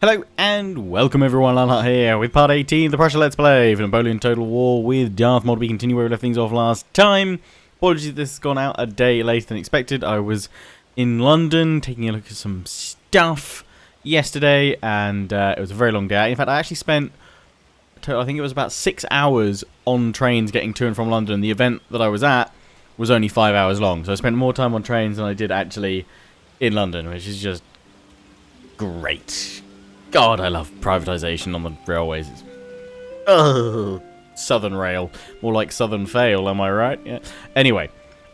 Hello and welcome everyone, Untitled here with part 18 of the Prussia Let's Play for Napoleon Total War with Darthmod. We continue where we left things off last time. Apologies this has gone out a day later than expected. I was in London taking a look at some stuff yesterday and it was a very long day. In fact, I actually spent, I think it was about 6 hours on trains getting to and from London. The event that I was at was only 5 hours long, so I spent more time on trains than I did actually in London, which is just great. God, I love privatisation on the railways. It's, Southern Rail. More like Southern Fail, am I right? Yeah. Anyway.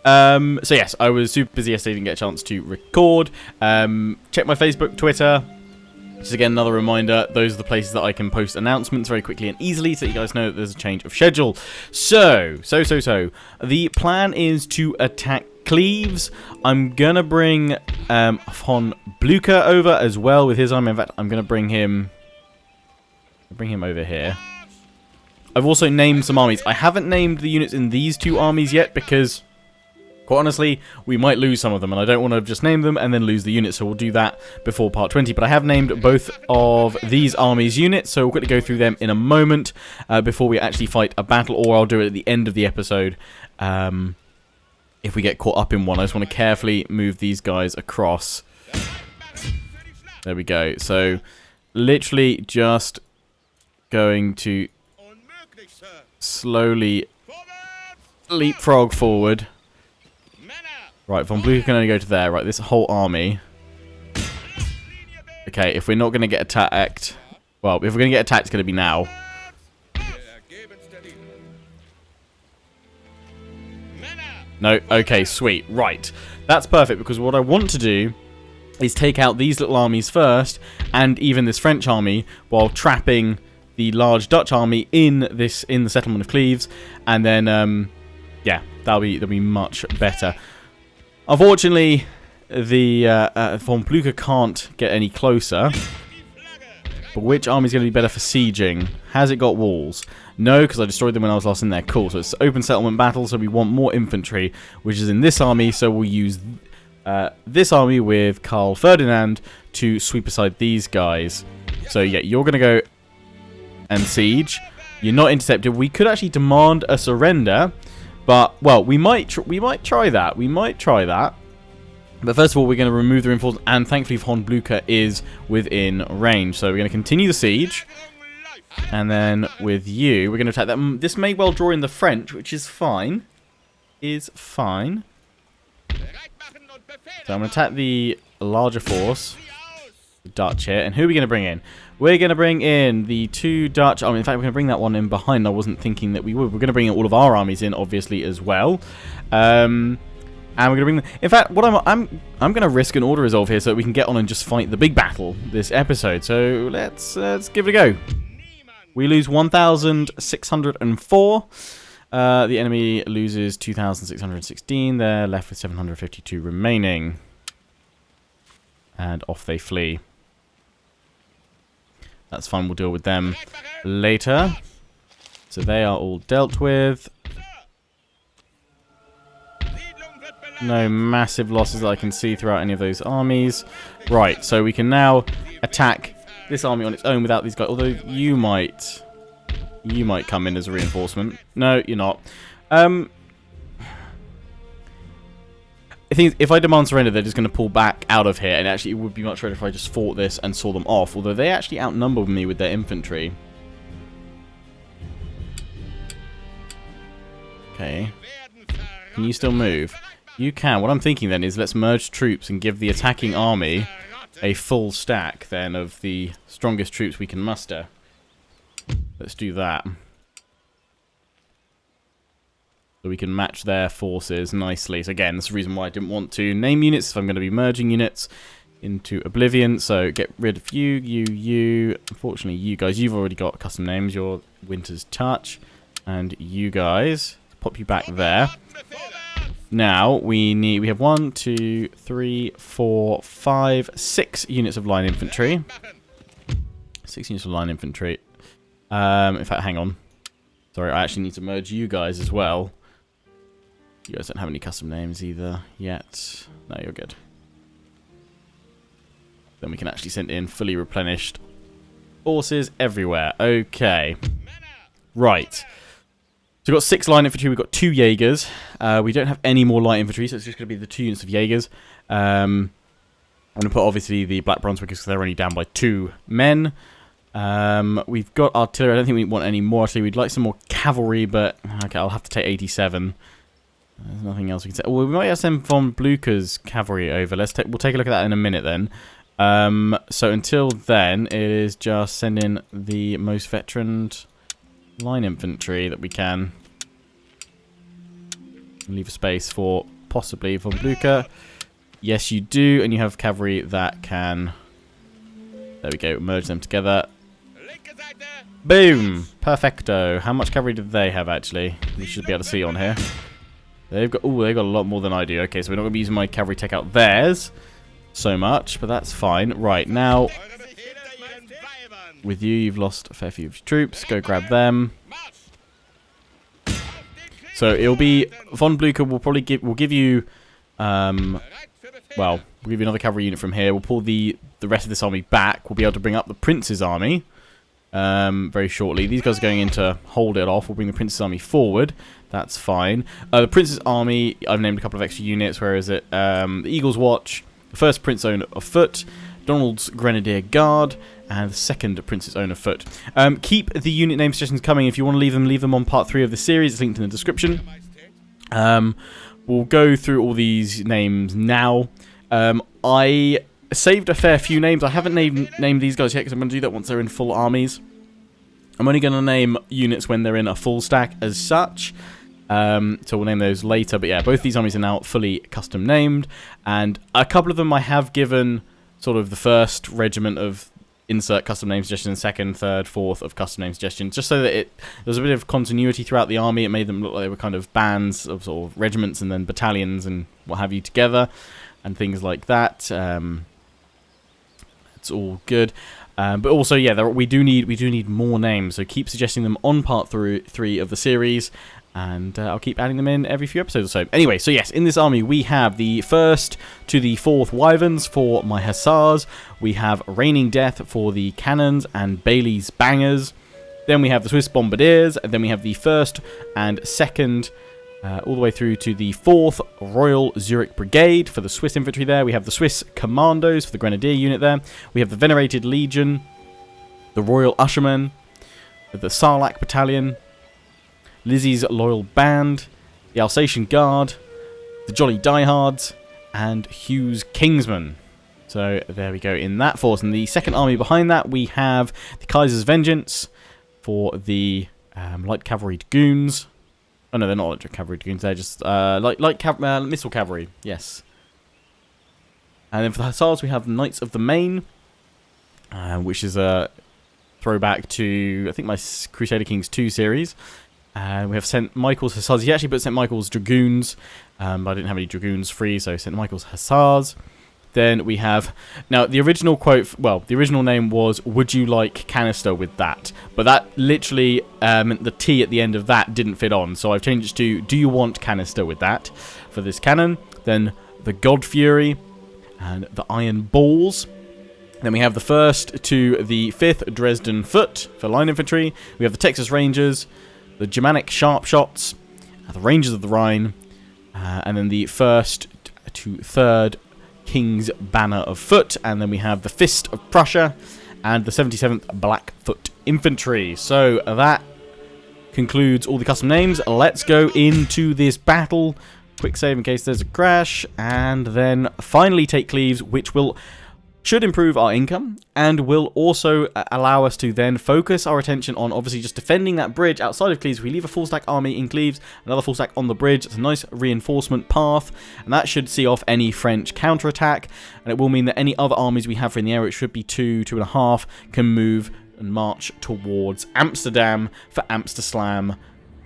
So yes, I was super busy yesterday, didn't get a chance to record. Check my Facebook, Twitter. Just again, another reminder, those are the places that I can post announcements very quickly and easily so that you guys know that there's a change of schedule. So. The plan is to attack Cleves. I'm gonna bring von Blucher over as well with his army. In fact, I'm gonna bring him over here. I've also named some armies. I haven't named the units in these two armies yet because, quite honestly, we might lose some of them, and I don't want to just name them and then lose the units, so we'll do that before part 20. But I have named both of these armies' units, so we'll quickly go through them in a moment before we actually fight a battle, or I'll do it at the end of the episode. If we get caught up in one, I just want to carefully move these guys across. There we go. So, literally just going to slowly leapfrog forward. Right, von Blucher can only go to there. Right, this whole army. Okay, if we're not going to get attacked... Well, if we're going to get attacked, it's going to be now. No, okay, sweet. Right. That's perfect, because what I want to do is take out these little armies first, and even this French army, while trapping the large Dutch army in the settlement of Cleves, and then, yeah, that'll be much better. Unfortunately, the von Blucher can't get any closer. But which army is going to be better for sieging? Has it got walls? No, because I destroyed them when I was last in there. Cool, so it's open settlement battle, so we want more infantry, which is in this army, so we'll use this army with Karl Ferdinand to sweep aside these guys. So yeah, you're going to go and siege. You're not intercepted. We could actually demand a surrender, but, well, we might try that. We might try that. But first of all, we're going to remove the reinforcements, and thankfully von Blucher is within range. So we're going to continue the siege. And then with you, we're going to attack that. This may well draw in the French, which is fine. So I'm going to attack the larger force, the Dutch here. And who are we going to bring in? We're going to bring in the two Dutch armies. In fact, we're going to bring that one in behind. I wasn't thinking that we would. We're going to bring in all of our armies in, obviously, as well. And we're going to bring in fact, what I'm going to risk an order resolve here so that we can get on and just fight the big battle this episode. So let's give it a go. We lose 1,604. The enemy loses 2,616. They're left with 752 remaining. And off they flee. That's fine. We'll deal with them later. So they are all dealt with. No massive losses that I can see throughout any of those armies. Right, so we can now attack this army on its own without these guys. Although you might come in as a reinforcement. No, you're not. I think if I demand surrender, they're just going to pull back out of here. And actually, it would be much better if I just fought this and saw them off. Although they actually outnumber me with their infantry. Okay. Can you still move? You can. What I'm thinking then is let's merge troops and give the attacking army a full stack then of the strongest troops we can muster. Let's do that. So we can match their forces nicely. So again, that's the reason why I didn't want to name units if I'm going to be merging units into oblivion. So get rid of you. Unfortunately, you guys, you've already got custom names. You're Winter's Touch. And you guys, pop you back there. Now, we have 1, 2, 3, 4, 5, 6 units of line infantry. 6 units of line infantry. In fact, hang on. Sorry, I actually need to merge you guys as well. You guys don't have any custom names either yet. No, you're good. Then we can actually send in fully replenished Forces everywhere. Okay. Right. So we've got 6 line infantry. We've got 2 Jaegers. We don't have any more light infantry, so it's just going to be the 2 units of Jaegers. I'm going to put, obviously, the Black Brunswickers because they're only down by 2 men. We've got artillery. I don't think we want any more. Actually, we'd like some more cavalry, but okay, I'll have to take 87. There's nothing else we can say. Well, we might have some von Blucher's cavalry over. We'll take a look at that in a minute then. So until then, it is just sending the most veteran line infantry that we can. Leave a space for possibly von Blucher. Yes, you do, and you have cavalry that can. There we go. Merge them together. Boom! Perfecto. How much cavalry did they have actually? We should be able to see on here. They've got a lot more than I do. Okay, so we're not going to be using my cavalry to take out theirs so much, but that's fine. Right, now, with you, you've lost a fair few of your troops. Go grab them. So it'll be von Blucher will probably give you we'll give you another cavalry unit from here. We'll pull the rest of this army back. We'll be able to bring up the Prince's army very shortly. These guys are going in to hold it off. We'll bring the Prince's army forward. That's fine. The Prince's army, I've named a couple of extra units. Where is it? The Eagle's Watch, the 1st Prince Own of Foot, Donald's Grenadier Guard, and the 2nd Prince's Own of Foot. Keep the unit name suggestions coming. If you want to leave them on part 3 of the series. It's linked in the description. We'll go through all these names now. I saved a fair few names. I haven't named these guys yet because I'm going to do that once they're in full armies. I'm only going to name units when they're in a full stack as such. So we'll name those later. But yeah, both these armies are now fully custom named. And a couple of them I have given sort of the 1st regiment of insert custom name suggestion, 2nd, 3rd, 4th of custom name suggestions, just so that there was a bit of continuity throughout the army. It made them look like they were kind of bands of sort of regiments and then battalions and what have you together and things like that. It's all good. But also, yeah, we do need more names, so keep suggesting them on part 3 of the series, and I'll keep adding them in every few episodes or so. Anyway, so yes, in this army we have the 1st to the 4th Wyverns for my Hussars. We have Raining Death for the Cannons and Bailey's Bangers. Then we have the Swiss Bombardiers, and then we have the 1st and 2nd all the way through to the 4th Royal Zurich Brigade for the Swiss infantry there. We have the Swiss Commandos for the Grenadier unit there. We have the Venerated Legion, the Royal Ushermen, the Sarlacc Battalion, Lizzie's Loyal Band, the Alsatian Guard, the Jolly Diehards, and Hugh's Kingsmen. So there we go in that force. And the 2nd army behind that, we have the Kaiser's Vengeance for the Light Cavalry Dragoons. Oh no, they're not light cavalry dragoons. They're just missile cavalry. Yes. And then for the Hussars, we have Knights of the Main, which is a throwback to I think my Crusader Kings 2 series. We have St. Michael's Hussars. He actually put St. Michael's Dragoons, but I didn't have any Dragoons free, so St. Michael's Hussars. Then we have, now the original quote, well, the original name was, "Would you like canister with that?" But that literally, the T at the end of that didn't fit on. So I've changed it to, "Do you want canister with that?" for this cannon. Then the God Fury and the Iron Balls. Then we have the 1st to the 5th Dresden Foot for line infantry. We have the Texas Rangers, the Germanic Sharpshots, the Rangers of the Rhine, and then the 1st to 3rd King's Banner of Foot, and then we have the Fist of Prussia and the 77th Blackfoot Infantry. So that concludes all the custom names. Let's go into this battle. Quick save in case there's a crash, and then finally take Cleves, which should improve our income and will also allow us to then focus our attention on obviously just defending that bridge outside of Cleves. If we leave a full stack army in Cleves, another full stack on the bridge, it's a nice reinforcement path, and that should see off any French counterattack, and it will mean that any other armies we have in the area, which should be 2.5, can move and march towards Amsterdam for Amsterslam,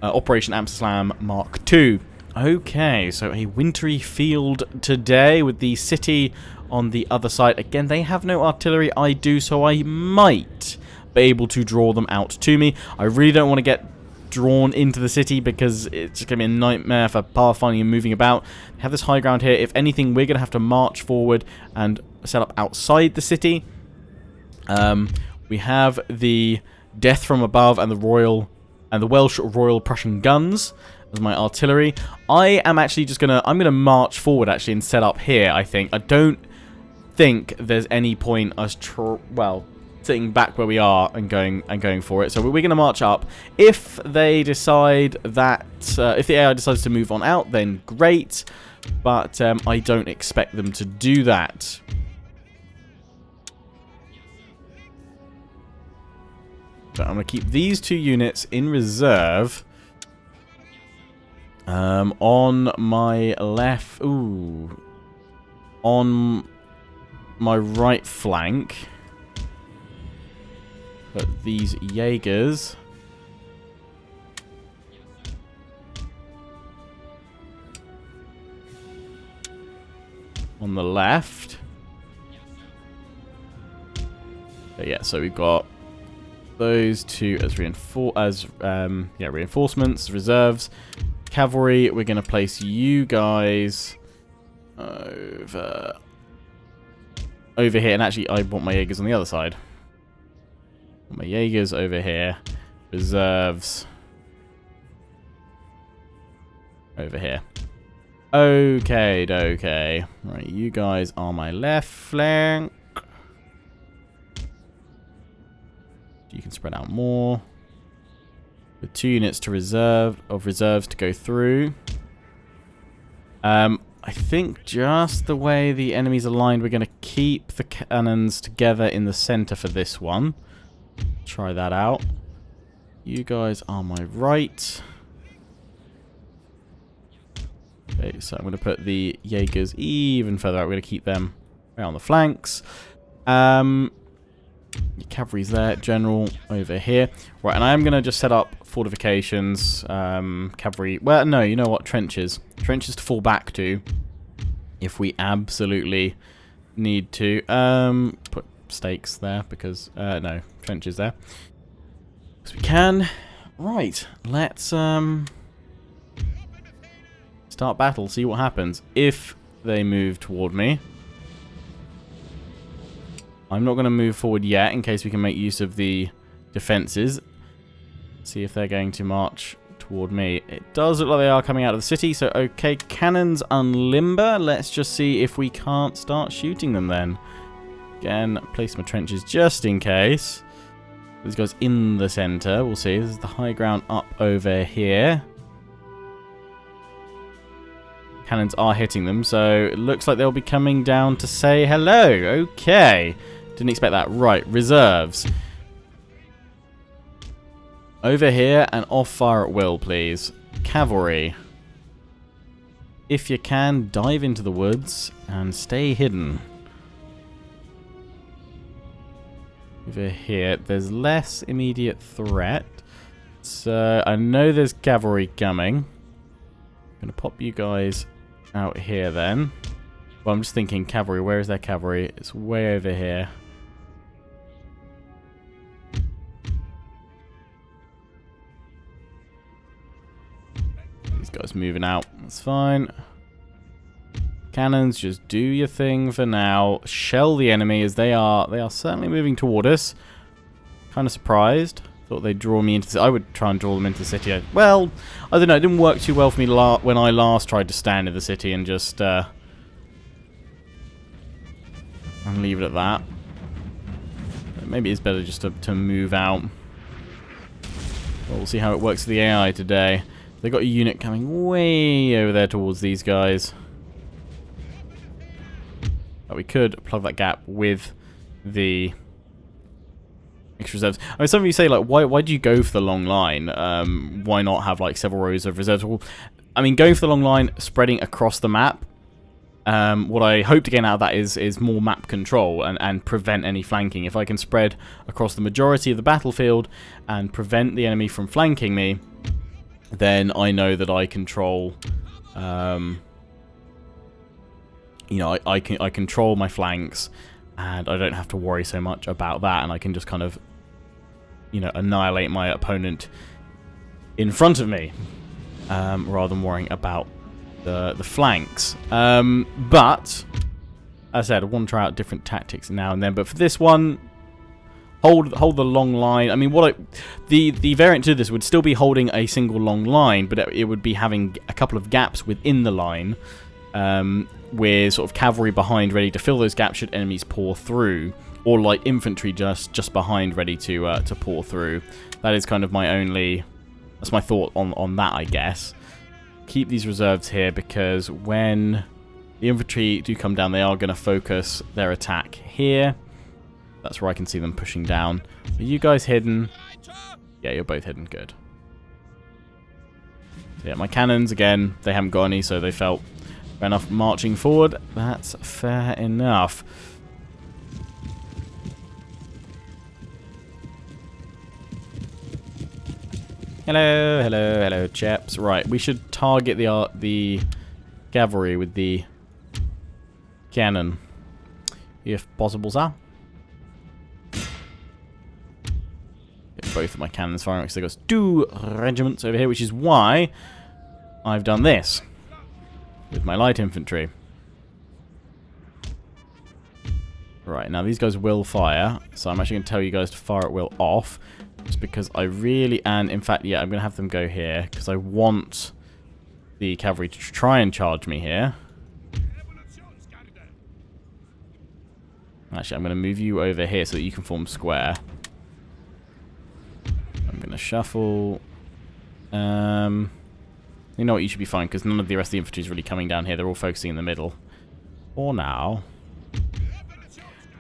Operation Amsterslam Mark II. Okay, so a wintry field today with the city on the other side. Again, they have no artillery. I do, so I might be able to draw them out to me. I really don't want to get drawn into the city because it's going to be a nightmare for pathfinding and moving about. We have this high ground here. If anything, we're going to have to march forward and set up outside the city. We have the Death from Above and the Welsh Royal Prussian guns as my artillery. I am actually just I'm gonna march forward actually and set up here. I think I don't think there's any point us sitting back where we are and going for it. So we're gonna march up. If they decide that if the AI decides to move on out, then great. But I don't expect them to do that. So I'm going to keep these 2 units in reserve. On my left... Ooh. On my right flank. Put these Jaegers. On the left. But yeah, so we've got those 2 as reinforcements, reserves. Cavalry, we're going to place you guys over here. And actually, I want my Jaegers on the other side. My Jaegers over here. Reserves over here. Okay. Right, you guys are my left flank. You can spread out more. With 2 units to reserves to go through. I think just the way the enemy's aligned, we're going to keep the cannons together in the center for this one. Try that out. You guys are my right. Okay, so I'm going to put the Jaegers even further out. We're going to keep them right on the flanks. Your cavalry's there. General over here. Right, and I am going to just set up fortifications. Cavalry. Well, no, you know what? Trenches. Trenches to fall back to if we absolutely need to. Put stakes there because... no, trenches there. Because we can. Right, let's... start battle, see what happens. If they move toward me, I'm not going to move forward yet in case we can make use of the defenses. See if they're going to march toward me. It does look like they are coming out of the city, so okay, cannons unlimber. Let's just see if we can't start shooting them then. Again, place my trenches just in case. This goes in the center, we'll see. This is the high ground up over here. Cannons are hitting them, so it looks like they'll be coming down to say hello. Okay. Didn't expect that. Right, reserves. Over here and off fire at will, please. Cavalry. If you can, dive into the woods and stay hidden. Over here, there's less immediate threat. So, I know there's cavalry coming. I'm going to pop you guys out here then. Well, I'm just thinking cavalry. Where is their cavalry? It's way over here. These guys moving out. That's fine. Cannons, just do your thing for now. Shell the enemy as they are certainly moving toward us. Kind of surprised. Thought they'd draw me into... I would try and draw them into the city. Well, I don't know. It didn't work too well for me when I last tried to stand in the city and just... and leave it at that. Maybe it's better just to move out. Well, we'll see how it works for the AI today. They got a unit coming way over there towards these guys. But we could plug that gap with the extra reserves. I mean, some of you say, like, why do you go for the long line? Why not have, like, several rows of reserves? Well, I mean, going for the long line, spreading across the map, what I hope to gain out of that is more map control and prevent any flanking. If I can spread across the majority of the battlefield and prevent the enemy from flanking me, then I know that I control... you know, I control my flanks, and I don't have to worry so much about that, and I can just kind of, you know, annihilate my opponent in front of me, rather than worrying about the flanks. But, as I said, I want to try out different tactics now and then, but for this one, hold the long line. I mean, the variant to this would still be holding a single long line, but it would be having a couple of gaps within the line, with sort of cavalry behind ready to fill those gaps should enemies pour through, or light infantry just behind ready to pour through. That is kind of that's my thought on that, I guess. Keep these reserves here because when the infantry do come down, they are going to focus their attack here. That's where I can see them pushing down. Are you guys hidden? Yeah, you're both hidden. Good. So yeah, my cannons, again, they haven't got any, so they felt fair enough marching forward. That's fair enough. Hello, chaps. Right, we should target the cavalry with the cannon, if possible, sir. Get both of my cannons firing because they've got 2 regiments over here, which is why I've done this with my light infantry. Right, now these guys will fire, so I'm actually going to tell you guys to fire at will off. Just because I really, and in fact, yeah, I'm going to have them go here, because I want the cavalry to try and charge me here. Actually, I'm going to move you over here so that you can form square. I'm going to shuffle. You know what, you should be fine, because none of the rest of the infantry is really coming down here. They're all focusing in the middle. For now.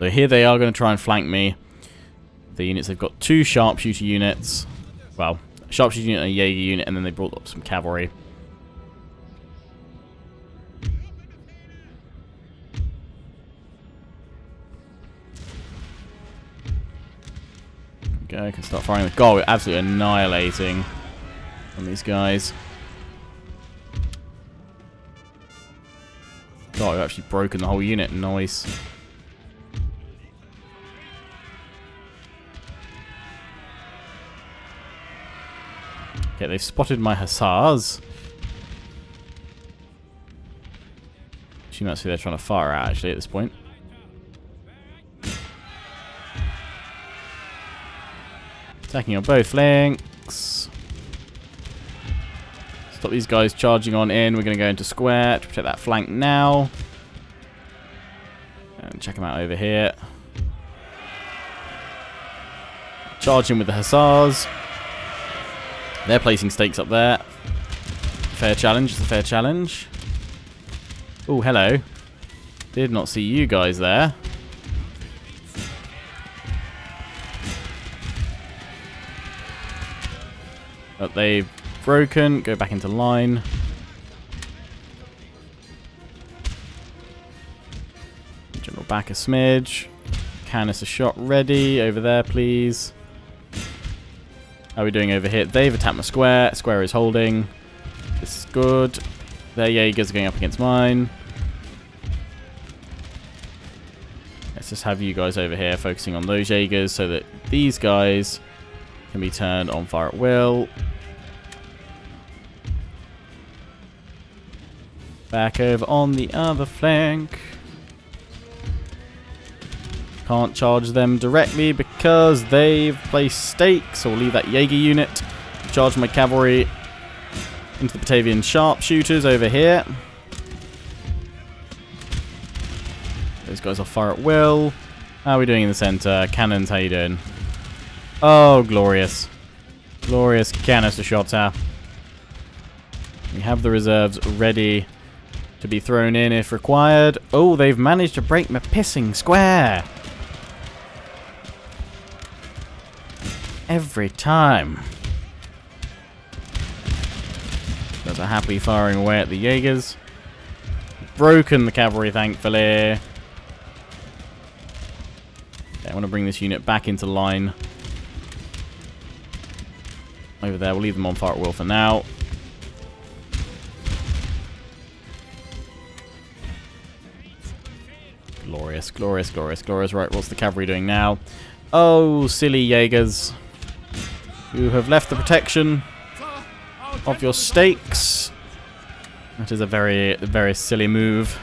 So here they are going to try and flank me. The units, they've got 2 sharpshooter units. Well, a sharpshooter unit and a Jaeger unit, and then they brought up some cavalry. Okay, I can start firing with God. We're absolutely annihilating on these guys. God, we've actually broken the whole unit. Nice. Okay, they've spotted my hussars. Assume that's who they're trying to fire at, actually, at this point. Attacking on both flanks. Stop these guys charging on in. We're going to go into square to protect that flank now. And check them out over here. Charge in with the hussars. They're placing stakes up there. Fair challenge. It's a fair challenge. Oh, hello. Did not see you guys there. But they've broken. Go back into line. General back a smidge. Canister shot ready. Over there, please. How are we doing over here? They've attacked my square. Square is holding. This is good. Their Jaegers are going up against mine. Let's just have you guys over here focusing on those Jaegers so that these guys can be turned on fire at will. Back over on the other flank. Can't charge them directly because they've placed stakes, so we'll leave that Jaeger unit. Charge my cavalry into the Batavian sharpshooters over here. Those guys will fire at will. How are we doing in the center? Cannons, how you doing? Oh, glorious. Glorious canister shotter. We have the reserves ready to be thrown in if required. Oh, they've managed to break my pissing square. Every time. Those are happily firing away at the Jaegers. Broken the cavalry, thankfully. Okay, I want to bring this unit back into line. Over there, we'll leave them on fire at will for now. Glorious, glorious, glorious, glorious. Right, what's the cavalry doing now? Oh, silly Jaegers. You have left the protection of your stakes. That is a very, very silly move.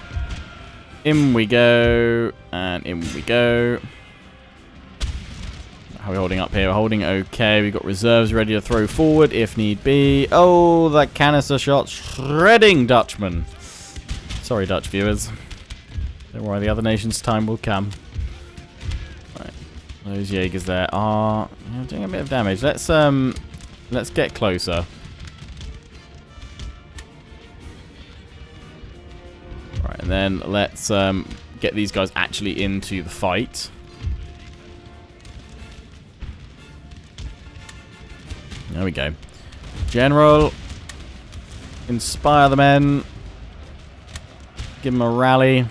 In we go, and in we go. How are we holding up here? We're holding okay. We've got reserves ready to throw forward if need be. Oh, that canister shot shredding Dutchman. Sorry, Dutch viewers. Don't worry, the other nation's time will come. Right. Those Jaegers there are doing a bit of damage. Let's get closer. Right, and then let's get these guys actually into the fight. There we go. General, inspire the men. Give them a rally.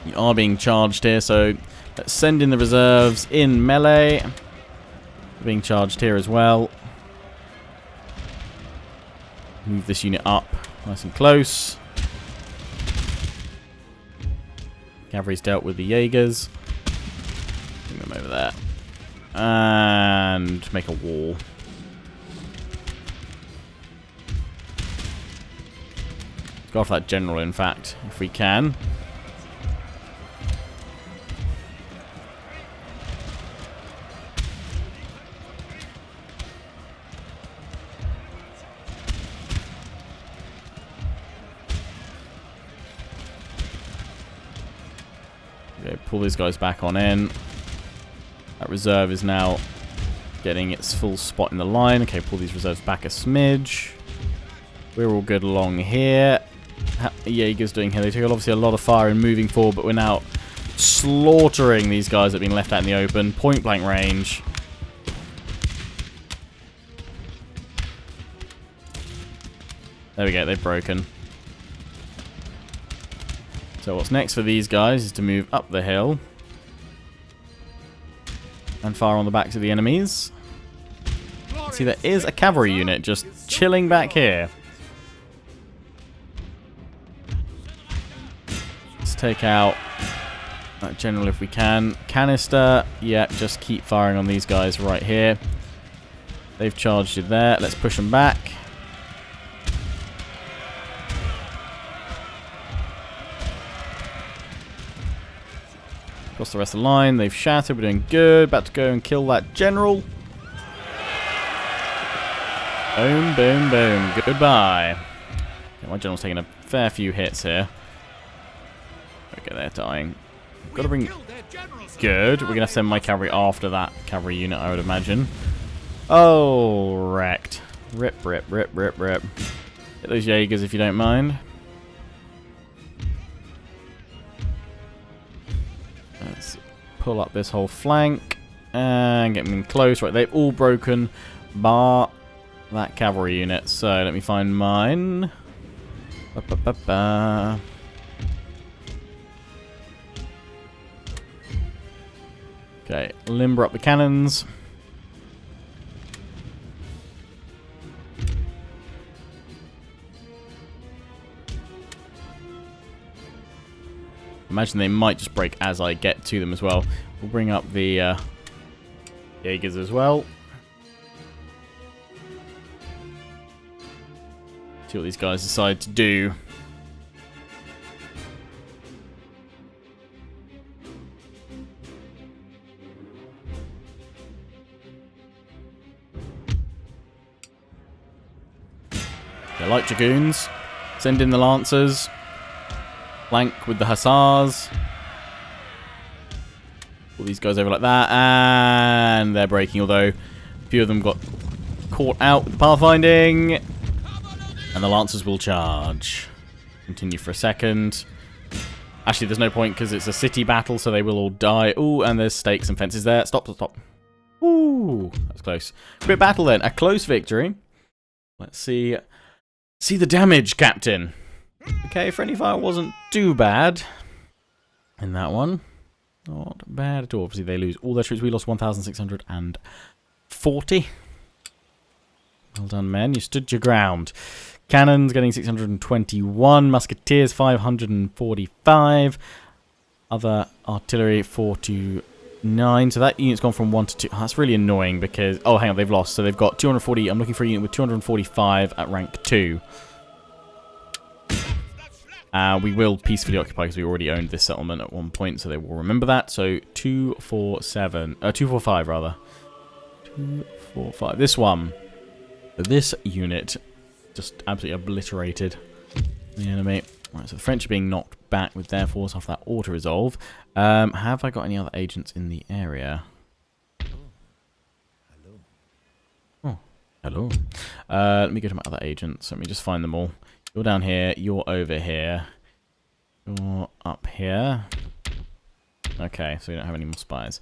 You are being charged here, so let's send in the reserves in melee. Being charged here as well. Move this unit up nice and close. Cavalry's dealt with the Jaegers. Bring them over there. And make a wall. Go off that general, in fact, if we can. Okay, pull these guys back on in. That reserve is now getting its full spot in the line. Okay, pull these reserves back a smidge. We're all good along here. How are Jaegers doing here? They took obviously a lot of fire in moving forward, but we're now slaughtering these guys that have been left out in the open. Point blank range. There we go, they've broken. So what's next for these guys is to move up the hill and fire on the backs of the enemies. See, there is a cavalry unit just chilling back here. Let's take out that general if we can. Canister, yeah, just keep firing on these guys right here. They've charged you there. Let's push them back. Across the rest of the line. They've shattered. We're doing good. About to go and kill that general. Boom, boom, boom. Goodbye. Okay, my general's taking a fair few hits here. Okay, they're dying. Got to bring... Good. We're going to send my cavalry after that cavalry unit, I would imagine. Oh, wrecked. Rip, rip, rip, rip, rip. Get those Jaegers if you don't mind. Let's pull up this whole flank and get them in close. Right, they've all broken bar that cavalry unit. So let me find mine. Ba-ba-ba-ba. Okay, limber up the cannons. Imagine they might just break as I get to them as well. We'll bring up the Jaegers as well. See what these guys decide to do. They're light dragoons. Send in the lancers. Flank with the hussars. Pull these guys over like that. And they're breaking, although a few of them got caught out with the pathfinding. And the lancers will charge. Continue for a second. Actually, there's no point because it's a city battle, so they will all die. Ooh, and there's stakes and fences there. Stop, stop, stop. Ooh, that's close. Quick battle then. A close victory. Let's see. See the damage, Captain. Okay, friendly fire wasn't too bad in that one. Not bad at all. Obviously, they lose all their troops. We lost 1,640. Well done, men. You stood your ground. Cannons getting 621. Musketeers 545. Other artillery 429. So that unit's gone from 1 to 2. Oh, that's really annoying because... Oh, hang on. They've lost. So they've got 240. I'm looking for a unit with 245 at rank 2. We will peacefully occupy because we already owned this settlement at one point, so they will remember that. So 245 rather. 245. This one. This unit just absolutely obliterated the enemy. Right, so the French are being knocked back with their force after that auto-resolve. Have I got any other agents in the area? Oh, hello. Let me go to my other agents. Let me just find them all. You're down here. You're over here. You're up here. Okay, so we don't have any more spies.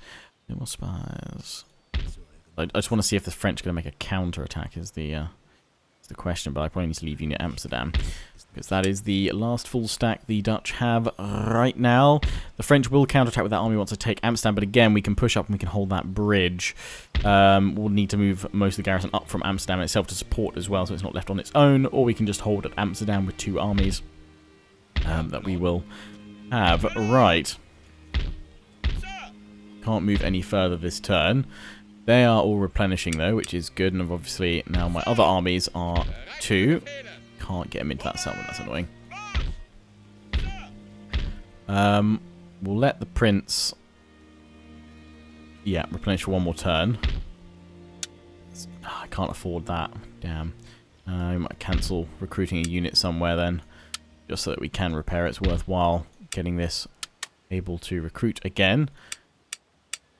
No more spies. I just want to see if the French are going to make a counter-attack is the question, but I probably need to leave Unit Amsterdam. Because that is the last full stack the Dutch have right now. The French will counterattack with that army once they take Amsterdam, but again, we can push up and we can hold that bridge. We'll need to move most of the garrison up from Amsterdam itself to support as well, so it's not left on its own, or we can just hold at Amsterdam with 2 armies that we will have. Right. Can't move any further this turn. They are all replenishing though, which is good, and obviously now my other armies are 2. Can't get them into that settlement, that's annoying. We'll let the Prince, replenish for one more turn. I can't afford that, damn. I might cancel recruiting a unit somewhere then, just so that we can repair it. It's worthwhile getting this able to recruit again.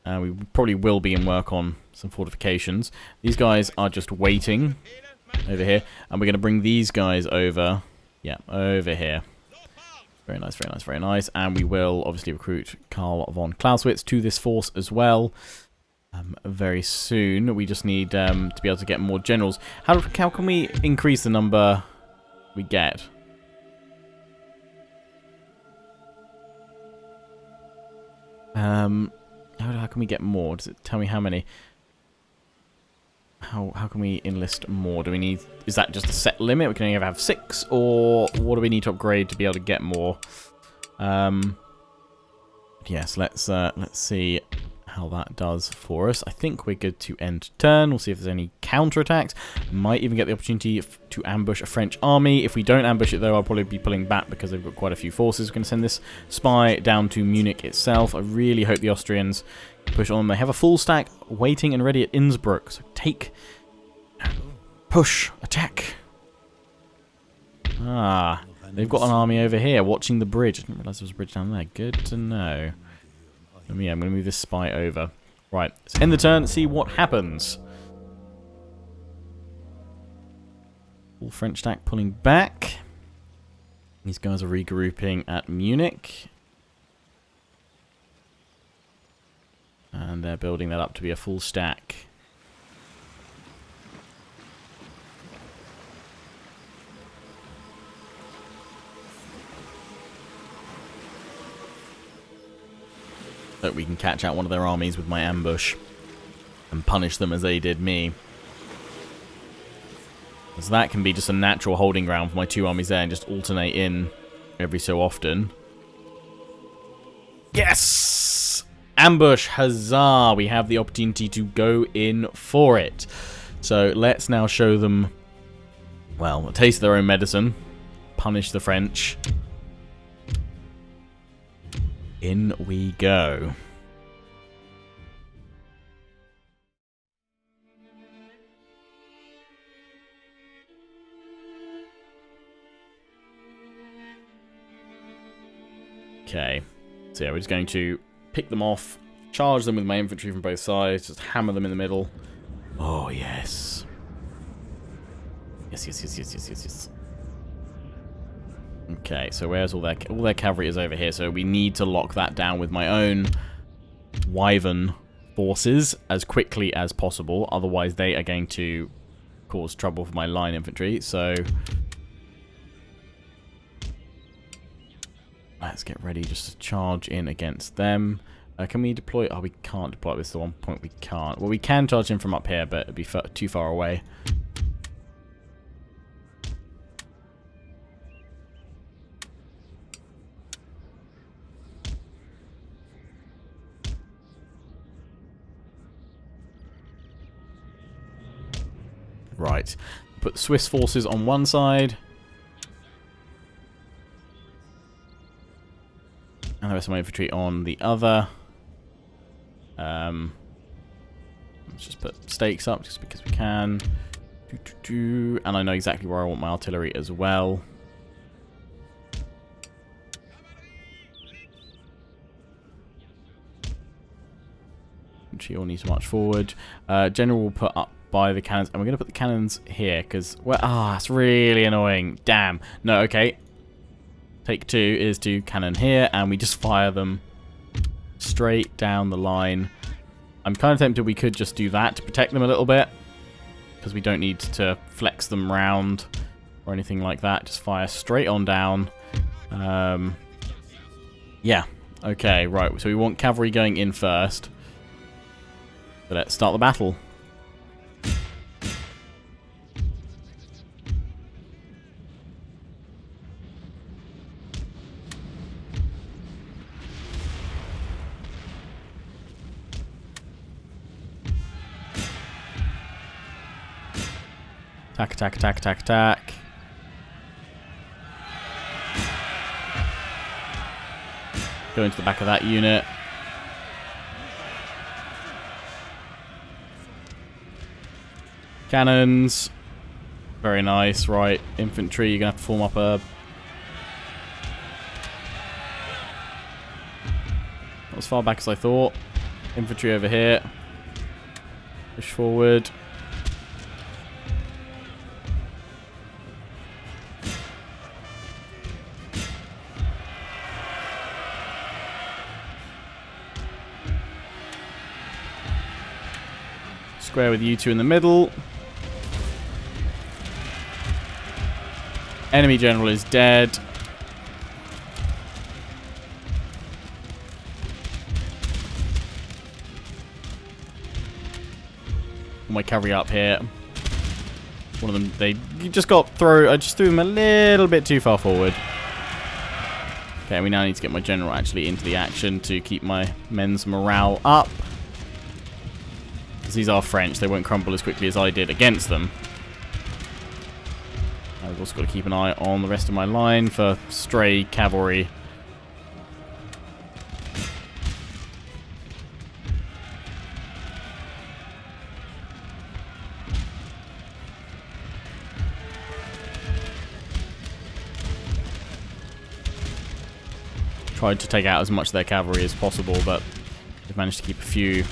We probably will be in work on some fortifications. These guys are just waiting over here. And we're going to bring these guys over. Yeah, over here. Very nice, very nice, very nice. And we will obviously recruit Karl von Clausewitz to this force as well. Very soon. We just need to be able to get more generals. How can we increase the number we get? How can we get more? Does it tell me how many? How can we enlist more? Do we need? Is that just a set limit? We can only ever have 6, or what do we need to upgrade to be able to get more? Yes, let's see how that does for us. I think we're good to end turn. We'll see if there's any counterattacks. Might even get the opportunity to ambush a French army. If we don't ambush it, though, I'll probably be pulling back because they've got quite a few forces. We're going to send this spy down to Munich itself. I really hope the Austrians push on. They have a full stack waiting and ready at Innsbruck. So take, push, attack. Ah, they've got an army over here watching the bridge. I didn't realise there was a bridge down there. Good to know. Yeah, I'm going to move this spy over. Right, let's end the turn, see what happens. Full French stack pulling back. These guys are regrouping at Munich. And they're building that up to be a full stack. That we can catch out one of their armies with my ambush and punish them as they did me. So that can be just a natural holding ground for my 2 armies there and just alternate in every so often. Yes! Ambush! Huzzah! We have the opportunity to go in for it. So let's now show them, well, a taste of their own medicine. Punish the French. In we go. Okay, so yeah, we're just going to pick them off, charge them with my infantry from both sides, just hammer them in the middle. Oh, yes. Yes, yes, yes, yes, yes, yes, yes. Okay, so where's all their cavalry is over here, so we need to lock that down with my own Wyvern forces as quickly as possible, otherwise they are going to cause trouble for my line infantry, so let's get ready just to charge in against them. Can we deploy? Oh, we can't deploy. This is the one point we can't. Well, we can charge in from up here, but it'd be too far away. Right. Put the Swiss forces on one side. And the rest of my infantry on the other. Let's just put stakes up just because we can. And I know exactly where I want my artillery as well. Infantry all need to march forward. General will put up by the cannons, and we're going to put the cannons here because that's really annoying. Damn. No, okay. Take 2 is to cannon here, and we just fire them straight down the line. I'm kind of tempted we could just do that to protect them a little bit, because we don't need to flex them round or anything like that. Just fire straight on down. Yeah. Okay, right. So we want cavalry going in first. So let's start the battle. Attack, attack, attack, attack, attack. Go into the back of that unit. Cannons. Very nice. Right, infantry, you're going to have to form up a... Not as far back as I thought. Infantry over here. Push forward. Square with you two in the middle. Enemy general is dead. My cavalry up here. One of them, they just got through. I just threw them a little bit too far forward. Okay, we now need to get my general actually into the action to keep my men's morale up. These are French, they won't crumble as quickly as I did against them. I've also got to keep an eye on the rest of my line for stray cavalry. Tried to take out as much of their cavalry as possible, but they've managed to keep a few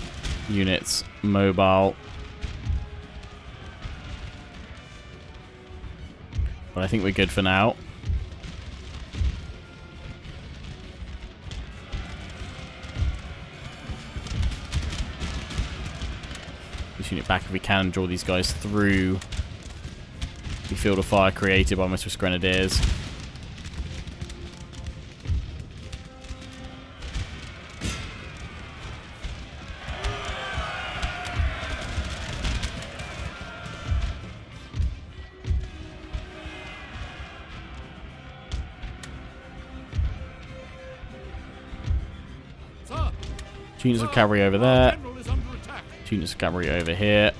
units mobile. But I think we're good for now. This unit back if we can, draw these guys through the field of fire created by my Swiss Grenadiers. Units of cavalry over there. Units of cavalry over here.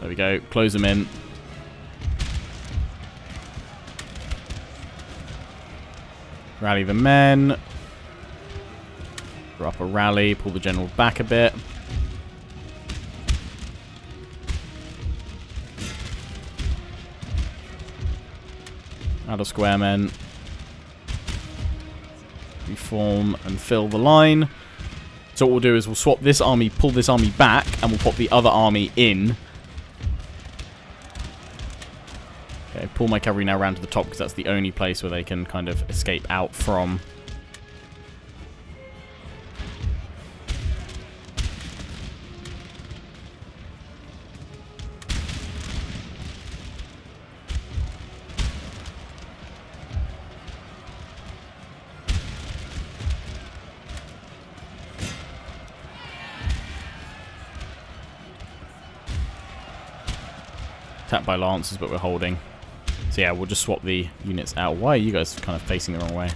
There we go. Close them in. Rally the men. Draw up a rally. Pull the general back a bit. Out of square men. Reform and fill the line. So what we'll do is we'll swap this army, pull this army back, and we'll pop the other army in. Okay, pull my cavalry now around to the top because that's the only place where they can kind of escape out from. Attacked by lancers, but we're holding. So yeah, we'll just swap the units out. Why are you guys kind of facing the wrong way?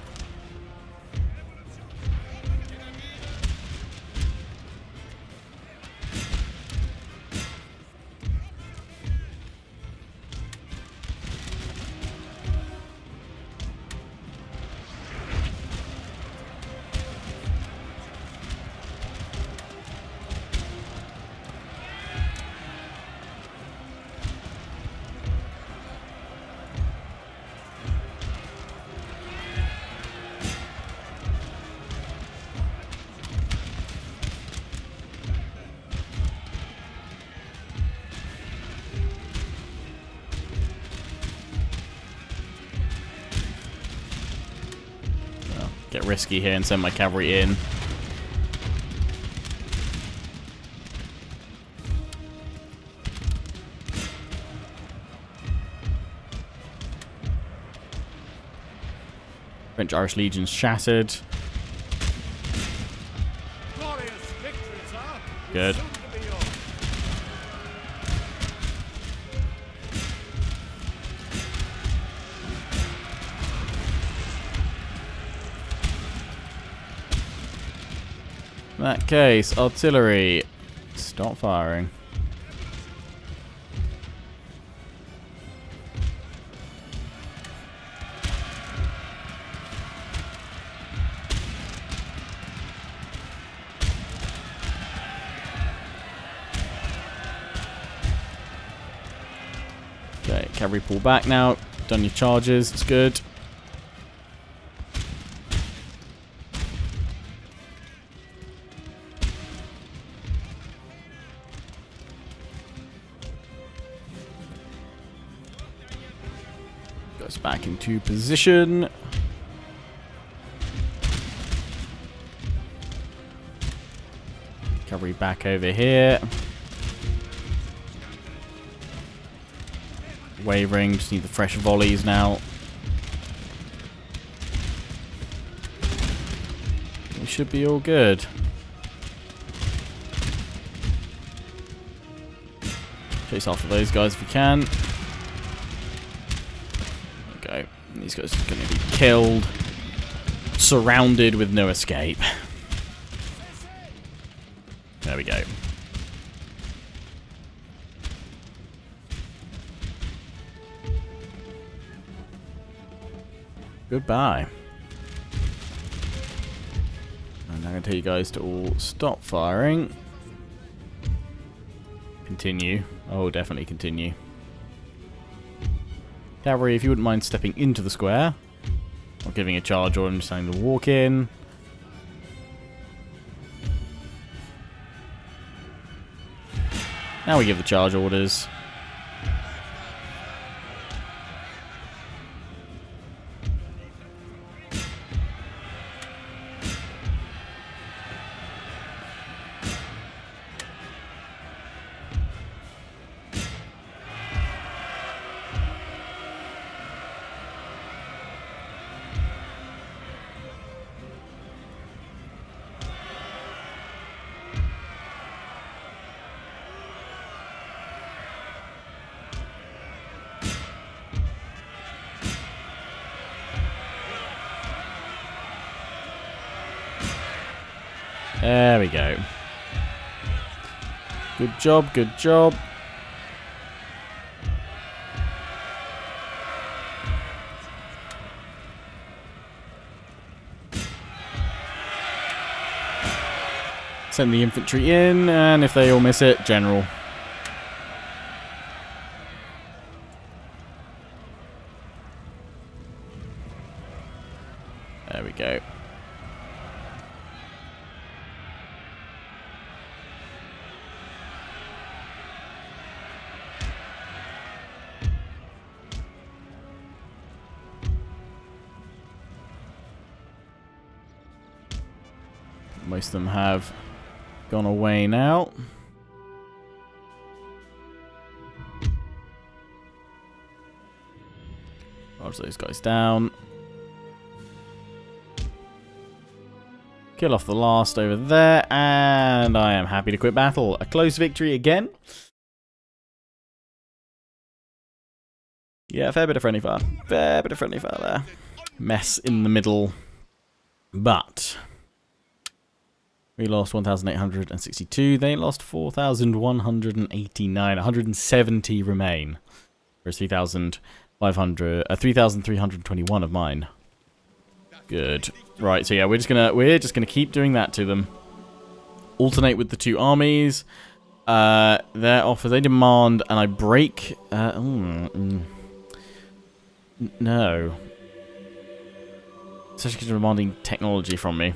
get risky here and send my cavalry in. French-Irish legions shattered. Good. In that case, artillery, stop firing. Okay, cavalry pull back now. Done your charges, it's good. Goes back into position. Cavalry back over here. Wavering, just need the fresh volleys now. We should be all good. Chase after those guys if we can. Okay, these guys are going to be killed. Surrounded with no escape. There we go. Goodbye. And I'm going to tell you guys to all stop firing. Continue. Oh, definitely continue. Cavalry, if you wouldn't mind stepping into the square. Not giving a charge or just having to walk in. Now we give the charge orders. There we go. Good job, good job. Send the infantry in, and if they all miss it, general. There we go. Most of them have gone away now. Charge those guys down. Kill off the last over there, and I am happy to quit battle. A close victory again. Yeah, fair bit of friendly fire. Fair bit of friendly fire there. Mess in the middle. But we lost 1,862. They lost 4,189. 170 remain. Whereas 3,321 of mine. Good. Right. So yeah, we're just gonna keep doing that to them. Alternate with the two armies. Their offers they demand, and I break. No. Especially demanding technology from me.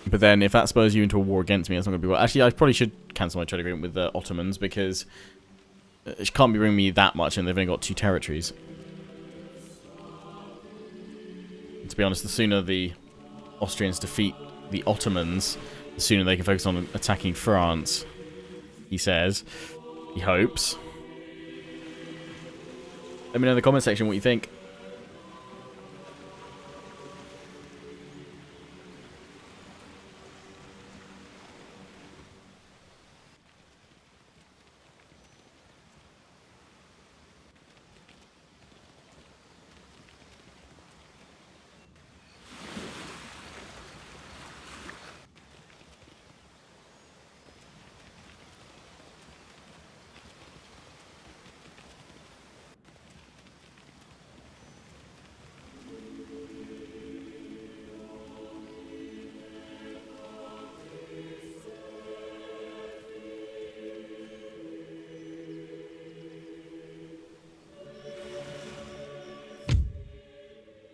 But then, if that spurs you into a war against me, that's not going to be well. Actually, I probably should cancel my trade agreement with the Ottomans, because it can't be bringing me that much, and they've only got 2 territories. to be honest, the sooner the Austrians defeat the Ottomans, the sooner they can focus on attacking France, he says. He hopes. Let me know in the comment section what you think.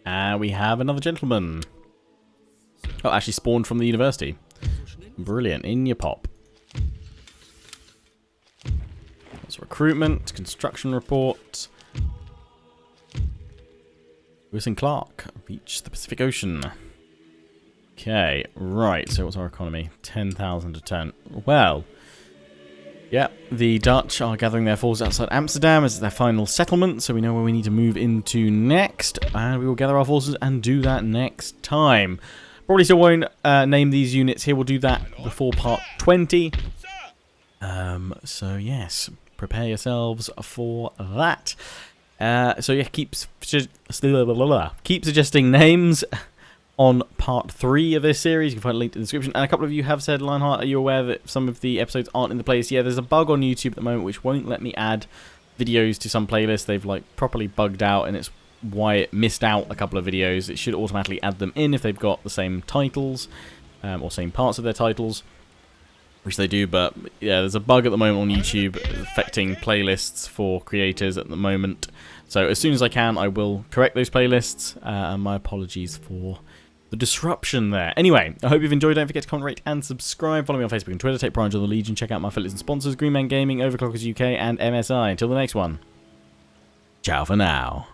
And we have another gentleman. Oh, actually spawned from the university. Brilliant. In your pop. That's recruitment, construction report. Lewis and Clark reach the Pacific Ocean. Okay, right. So what's our economy? 10,000 to 10. Well, yeah, the Dutch are gathering their forces outside Amsterdam as their final settlement, so we know where we need to move into next, and we will gather our forces and do that next time. Probably still won't name these units here. We'll do that before part 20. So yes, prepare yourselves for that. So yeah, keep suggesting names on part 3 of this series. You can find a link in the description. And a couple of you have said, Lionheart, are you aware that some of the episodes aren't in the playlist? Yeah, there's a bug on YouTube at the moment which won't let me add videos to some playlists. They've like properly bugged out, and it's why it missed out a couple of videos. It should automatically add them in if they've got the same titles or same parts of their titles, which they do. But yeah, there's a bug at the moment on YouTube affecting playlists for creators at the moment. So as soon as I can, I will correct those playlists. And my apologies for the disruption there. Anyway, I hope you've enjoyed. Don't forget to comment, rate, and subscribe. Follow me on Facebook and Twitter. Take pride in the Legion. Check out my affiliates and sponsors: Green Man Gaming, Overclockers UK, and MSI. Until the next one, ciao for now.